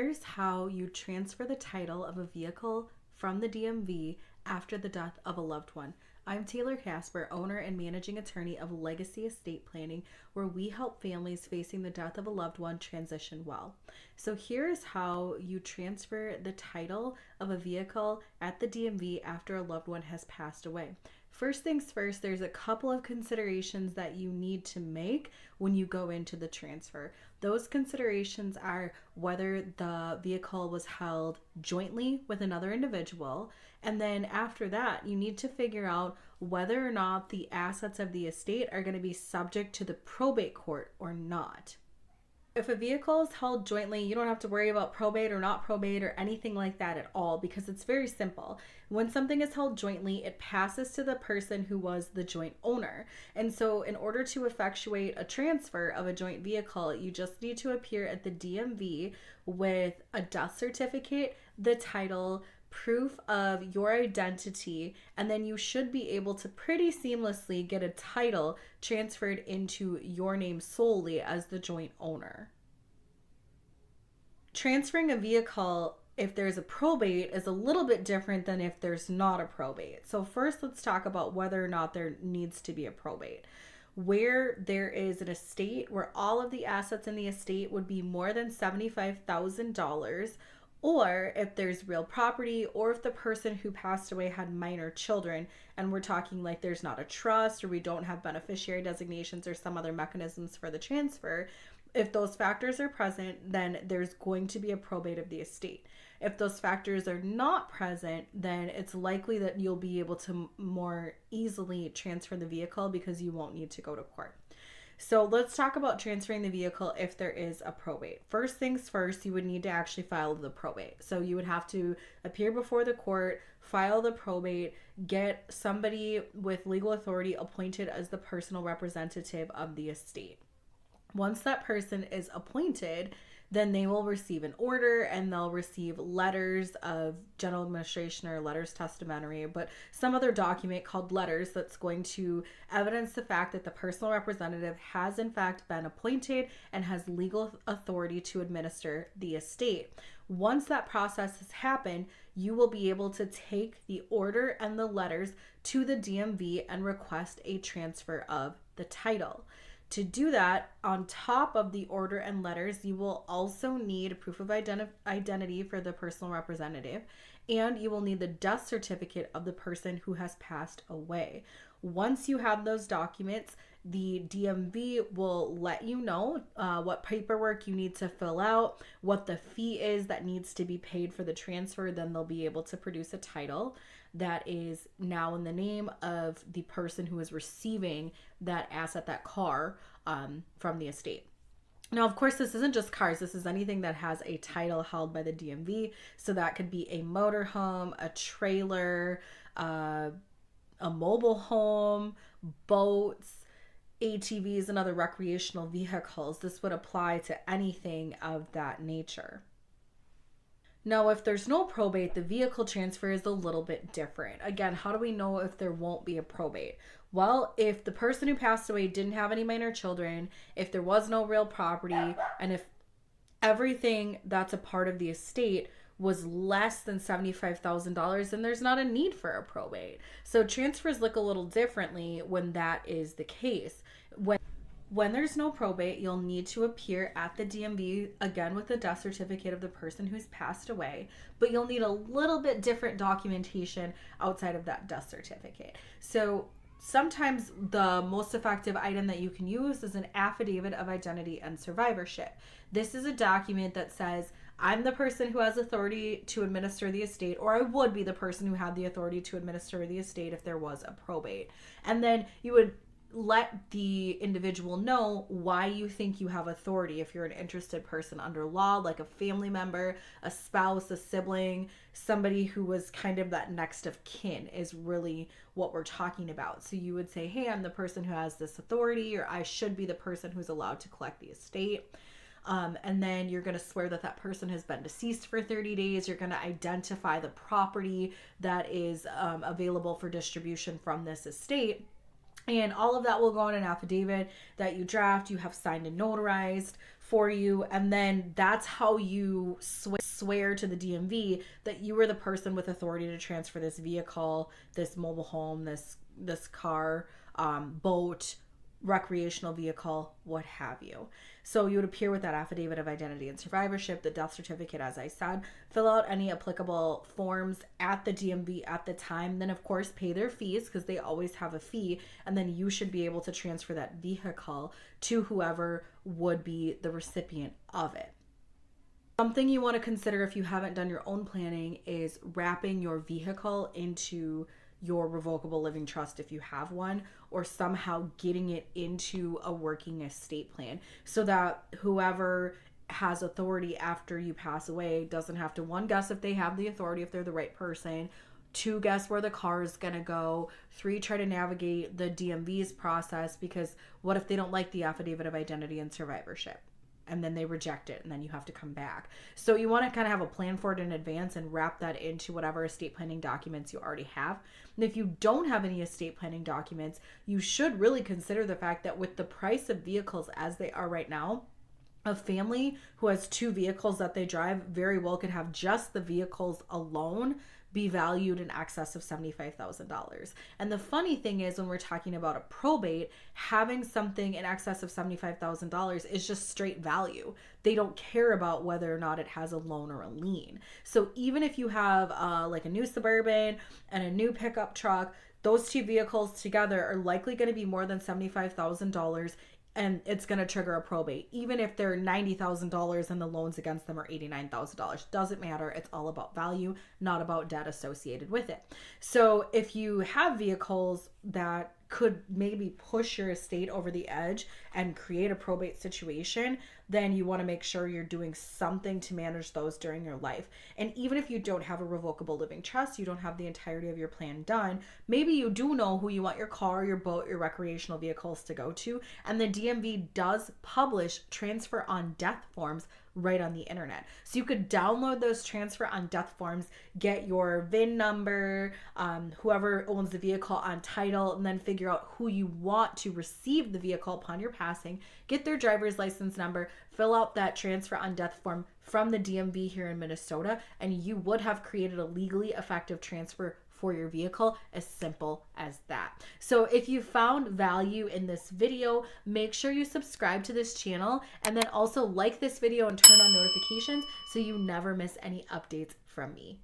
Here's how you transfer the title of a vehicle from the DMV after the death of a loved one. I'm Taylor Kaspar, owner and managing attorney of Legacy Estate Planning, where we help families facing the death of a loved one transition well. So here's how you transfer the title of a vehicle at the DMV after a loved one has passed away. First things first, there's a couple of considerations that you need to make when you go into the transfer. Those considerations are whether the vehicle was held jointly with another individual, and then after that, you need to figure out whether or not the assets of the estate are going to be subject to the probate court or not. If a vehicle is held jointly, you don't have to worry about probate or not probate or anything like that at all, because it's very simple. When something is held jointly, it passes to the person who was the joint owner. And so in order to effectuate a transfer of a joint vehicle, you just need to appear at the DMV with a death certificate, the title, proof of your identity, and then you should be able to pretty seamlessly get a title transferred into your name solely as the joint owner. Transferring a vehicle, if there's a probate, is a little bit different than if there's not a probate. So first, let's talk about whether or not there needs to be a probate. Where there is an estate where all of the assets in the estate would be more than $75,000, or if there's real property, or if the person who passed away had minor children, and we're talking like there's not a trust, or we don't have beneficiary designations or some other mechanisms for the transfer. If those factors are present, then there's going to be a probate of the estate. If those factors are not present, then it's likely that you'll be able to more easily transfer the vehicle because you won't need to go to court. So let's talk about transferring the vehicle if there is a probate. First things first, you would need to actually file the probate. So you would have to appear before the court, file the probate, get somebody with legal authority appointed as the personal representative of the estate. Once that person is appointed, then they will receive an order and they'll receive letters of general administration or letters testamentary, but some other document called letters that's going to evidence the fact that the personal representative has in fact been appointed and has legal authority to administer the estate. Once that process has happened, you will be able to take the order and the letters to the DMV and request a transfer of the title. To do that, on top of the order and letters, you will also need proof of identity for the personal representative, and you will need the death certificate of the person who has passed away. Once you have those documents, the DMV will let you know what paperwork you need to fill out, what the fee is that needs to be paid for the transfer. Then they'll be able to produce a title that is now in the name of the person who is receiving that asset, that car, from the estate. Now, of course, this isn't just cars. This is anything that has a title held by the DMV. So that could be a motorhome, a trailer, a mobile home, boats, ATVs, and other recreational vehicles. This would apply to anything of that nature. Now, if there's no probate, the vehicle transfer is a little bit different. Again, how do we know if there won't be a probate? Well, if the person who passed away didn't have any minor children, if there was no real property, and if everything that's a part of the estate was less than $75,000, then there's not a need for a probate. So transfers look a little differently when that is the case. When there's no probate, you'll need to appear at the DMV again with the death certificate of the person who's passed away, but you'll need a little bit different documentation outside of that death certificate. So sometimes the most effective item that you can use is an affidavit of identity and survivorship. This is a document that says, I'm the person who has authority to administer the estate, or I would be the person who had the authority to administer the estate if there was a probate. And then you would let the individual know why you think you have authority. If you're an interested person under law, like a family member, a spouse, a sibling, somebody who was kind of that next of kin is really what we're talking about. So you would say, hey, I'm the person who has this authority, or I should be the person who's allowed to collect the estate. And then you're going to swear that that person has been deceased for 30 days. You're going to identify the property that is available for distribution from this estate. And all of that will go in an affidavit that you draft, you have signed and notarized for you. And then that's how you swear to the DMV that you were the person with authority to transfer this vehicle, this mobile home, this car, boat, recreational vehicle, what have you. So you would appear with that affidavit of identity and survivorship, the death certificate, as I said, fill out any applicable forms at the DMV at the time, then of course pay their fees because they always have a fee, and then you should be able to transfer that vehicle to whoever would be the recipient of it. Something you want to consider if you haven't done your own planning is wrapping your vehicle into your revocable living trust if you have one, or somehow getting it into a working estate plan so that whoever has authority after you pass away doesn't have to, one, guess if they have the authority, if they're the right person, two, guess where the car is going to go, three, try to navigate the DMV's process, because what if they don't like the affidavit of identity and survivorship? And then they reject it, and then you have to come back. So you want to kind of have a plan for it in advance and wrap that into whatever estate planning documents you already have. And if you don't have any estate planning documents, you should really consider the fact that with the price of vehicles as they are right now, a family who has two vehicles that they drive very well could have just the vehicles alone be valued in excess of $75,000. And the funny thing is, when we're talking about a probate, having something in excess of $75,000 is just straight value. They don't care about whether or not it has a loan or a lien. So even if you have like a new Suburban and a new pickup truck, those two vehicles together are likely going to be more than $75,000, and it's going to trigger a probate, even if they're $90,000 and the loans against them are $89,000. Doesn't matter. It's all about value, not about debt associated with it. So if you have vehicles that could maybe push your estate over the edge and create a probate situation, then you want to make sure you're doing something to manage those during your life. And even if you don't have a revocable living trust, you don't have the entirety of your plan done, maybe you do know who you want your car, your boat, your recreational vehicles to go to, and the DMV does publish transfer on death forms right on the internet. So you could download those transfer on death forms, get your VIN number, whoever owns the vehicle on title, and then figure out who you want to receive the vehicle upon your passing, get their driver's license number, fill out that transfer on death form from the DMV here in Minnesota, and you would have created a legally effective transfer for your vehicle. As simple as that. So if you found value in this video, make sure you subscribe to this channel, and then also like this video and turn on notifications so you never miss any updates from me.